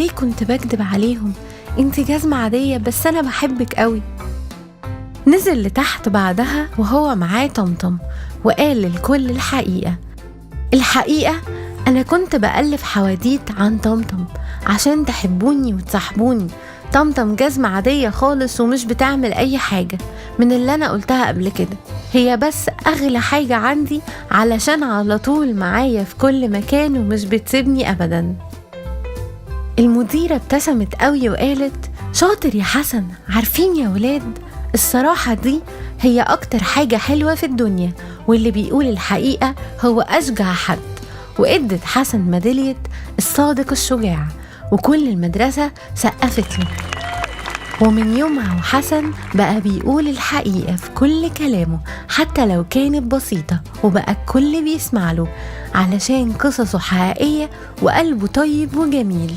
ليه كنت بكدب عليهم؟ انت جزمة عادية بس أنا بحبك قوي. نزل لتحت بعدها وهو معاه طمطم وقال للكل الحقيقة أنا كنت بألف حواديت عن طمطم عشان تحبوني وتصاحبوني. طمطم جزمة عادية خالص ومش بتعمل أي حاجة من اللي أنا قلتها قبل كده، هي بس أغلى حاجة عندي علشان على طول معايا في كل مكان ومش بتسيبني أبدا. المديرة ابتسمت قوي وقالت شاطر يا حسن، عارفين يا ولاد الصراحة دي هي أكتر حاجة حلوة في الدنيا، واللي بيقول الحقيقة هو أشجع حد. وإدت حسن ميدالية الصادق الشجاع وكل المدرسة سقفت له. ومن يومها وحسن بقى بيقول الحقيقة في كل كلامه حتى لو كانت بسيطة، وبقى الكل بيسمع له علشان قصصه حقيقية وقلبه طيب وجميل.